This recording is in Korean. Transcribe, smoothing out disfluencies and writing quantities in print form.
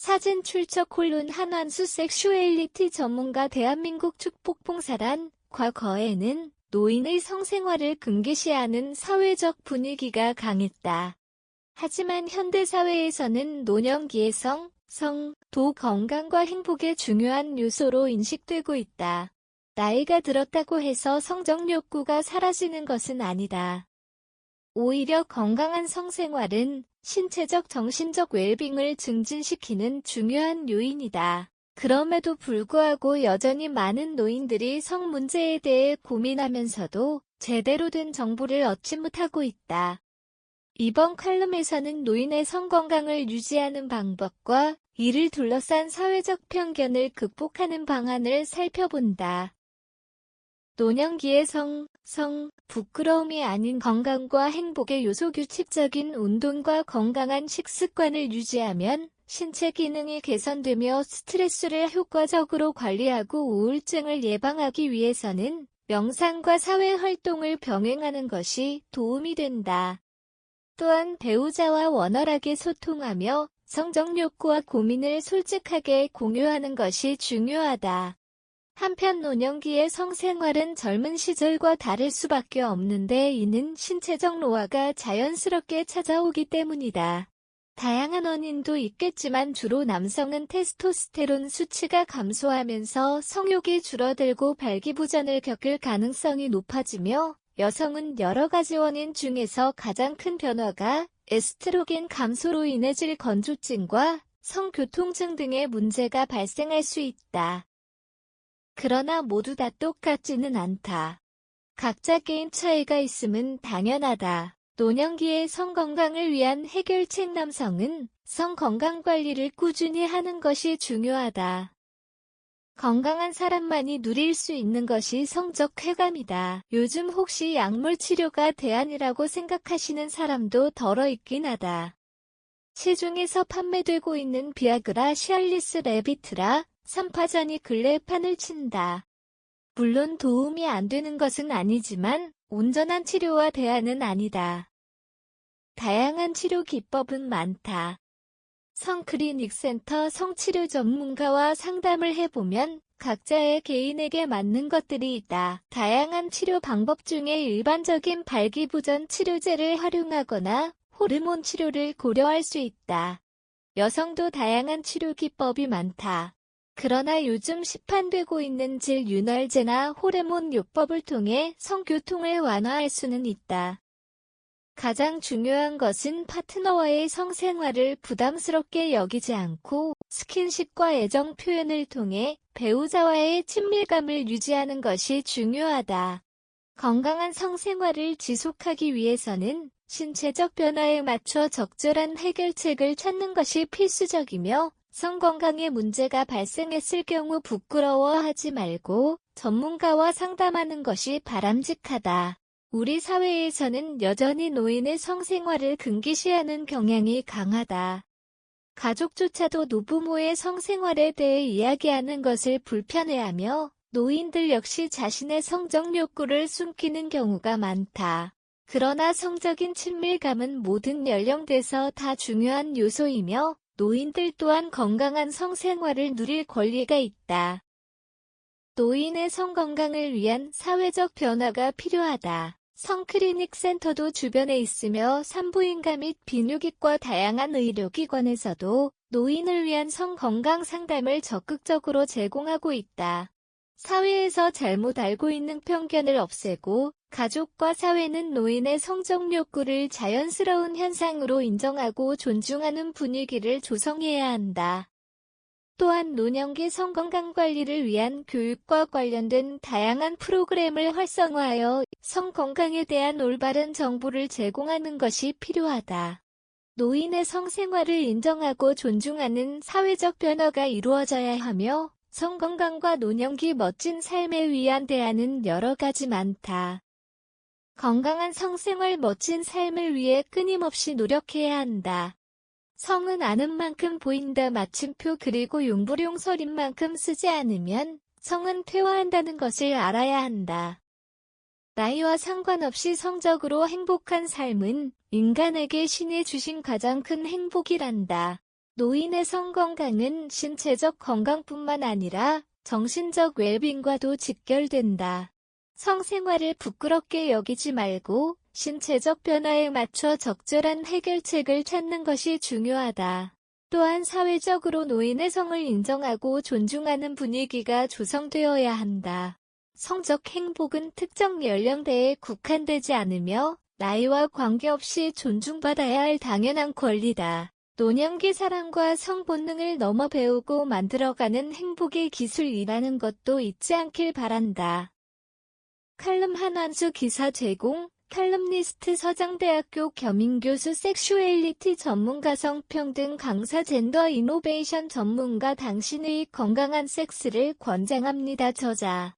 사진 출처 한완수 섹슈얼리티 전문가 대한민국 축복봉사단 과거에는 노인의 성생활을 금기시하는 사회적 분위기가 강했다. 하지만 현대사회에서는 노년기의 도 건강과 행복의 중요한 요소로 인식되고 있다. 나이가 들었다고 해서 성적 욕구가 사라지는 것은 아니다. 오히려 건강한 성생활은 신체적 정신적 웰빙을 증진시키는 중요한 요인이다. 그럼에도 불구하고 여전히 많은 노인들이 성 문제에 대해 고민하면서도 제대로 된 정보를 얻지 못하고 있다. 이번 칼럼에서는 노인의 성건강을 유지하는 방법과 이를 둘러싼 사회적 편견을 극복하는 방안을 살펴본다. 노년기의 부끄러움이 아닌 건강과 행복의 요소 규칙적인 운동과 건강한 식습관을 유지하면 신체 기능이 개선되며 스트레스를 효과적으로 관리하고 우울증을 예방하기 위해서는 명상과 사회활동을 병행하는 것이 도움이 된다. 또한 배우자와 원활하게 소통하며 성적 욕구와 고민을 솔직하게 공유하는 것이 중요하다. 한편 노년기의 성생활은 젊은 시절과 다를 수밖에 없는데 이는 신체적 노화가 자연스럽게 찾아오기 때문이다. 다양한 원인도 있겠지만 주로 남성은 테스토스테론 수치가 감소하면서 성욕이 줄어들고 발기부전을 겪을 가능성이 높아지며 여성은 여러 가지 원인 중에서 가장 큰 변화가 에스트로겐 감소로 인해 질 건조증과 성교통증 등의 문제가 발생할 수 있다. 그러나 모두 다 똑같지는 않다. 각자 개인 차이가 있음은 당연하다. 노년기의 성건강을 위한 해결책 남성은 성건강관리를 꾸준히 하는 것이 중요하다. 건강한 사람만이 누릴 수 있는 것이 성적 쾌감이다. 요즘 혹시 약물 치료가 대안이라고 생각하시는 사람도 덜어 있긴 하다. 시중에서 판매되고 있는 비아그라, 시알리스, 레비트라, 삼파전이 근래에 판을 친다. 물론 도움이 안 되는 것은 아니지만 온전한 치료와 대안은 아니다. 다양한 치료 기법은 많다. 성클리닉 센터 성치료 전문가와 상담을 해보면 각자의 개인에게 맞는 것들이 있다. 다양한 치료 방법 중에 일반적인 발기부전 치료제를 활용하거나 호르몬 치료를 고려할 수 있다. 여성도 다양한 치료 기법이 많다. 그러나 요즘 시판되고 있는 질윤활제나 호르몬 요법을 통해 성교통을 완화할 수는 있다. 가장 중요한 것은 파트너와의 성생활을 부담스럽게 여기지 않고 스킨십과 애정 표현을 통해 배우자와의 친밀감을 유지하는 것이 중요하다. 건강한 성생활을 지속하기 위해서는 신체적 변화에 맞춰 적절한 해결책을 찾는 것이 필수적이며 성건강에 문제가 발생했을 경우 부끄러워하지 말고 전문가와 상담하는 것이 바람직하다. 우리 사회에서는 여전히 노인의 성생활을 금기시하는 경향이 강하다. 가족조차도 노부모의 성생활에 대해 이야기하는 것을 불편해하며 노인들 역시 자신의 성적 욕구를 숨기는 경우가 많다. 그러나 성적인 친밀감은 모든 연령대에서 다 중요한 요소이며 노인들 또한 건강한 성생활을 누릴 권리가 있다. 노인의 성건강을 위한 사회적 변화가 필요하다. 성클리닉 센터도 주변에 있으며 산부인과 및 비뇨기과 다양한 의료기관에서도 노인을 위한 성건강 상담을 적극적으로 제공하고 있다. 사회에서 잘못 알고 있는 편견을 없애고 가족과 사회는 노인의 성적 욕구를 자연스러운 현상으로 인정하고 존중하는 분위기를 조성해야 한다. 또한 노년기 성건강관리를 위한 교육과 관련된 다양한 프로그램을 활성화하여 성건강에 대한 올바른 정보를 제공하는 것이 필요하다. 노인의 성생활을 인정하고 존중하는 사회적 변화가 이루어져야 하며 성건강과 노년기 멋진 삶에 위한 대안은 여러 가지 많다. 건강한 성생활 멋진 삶을 위해 끊임없이 노력해야 한다. 성은 아는 만큼 보인다 마침표 그리고 용불용설인 만큼 쓰지 않으면 성은 퇴화한다는 것을 알아야 한다. 나이와 상관없이 성적으로 행복한 삶은 인간에게 신이 주신 가장 큰 행복이란다. 노인의 성건강은 신체적 건강뿐만 아니라 정신적 웰빙과도 직결된다. 성생활을 부끄럽게 여기지 말고 신체적 변화에 맞춰 적절한 해결책을 찾는 것이 중요하다. 또한 사회적으로 노인의 성을 인정하고 존중하는 분위기가 조성되어야 한다. 성적 행복은 특정 연령대에 국한되지 않으며 나이와 관계없이 존중받아야 할 당연한 권리다. 노년기 사랑과 성 본능을 넘어 배우고 만들어가는 행복의 기술이라는 것도 잊지 않길 바란다. 칼럼 한완수 기사 제공, 칼럼니스트 서장대학교 겸임교수 섹슈얼리티 전문가 성평등 강사 젠더 이노베이션 전문가 당신의 건강한 섹스를 권장합니다. 저자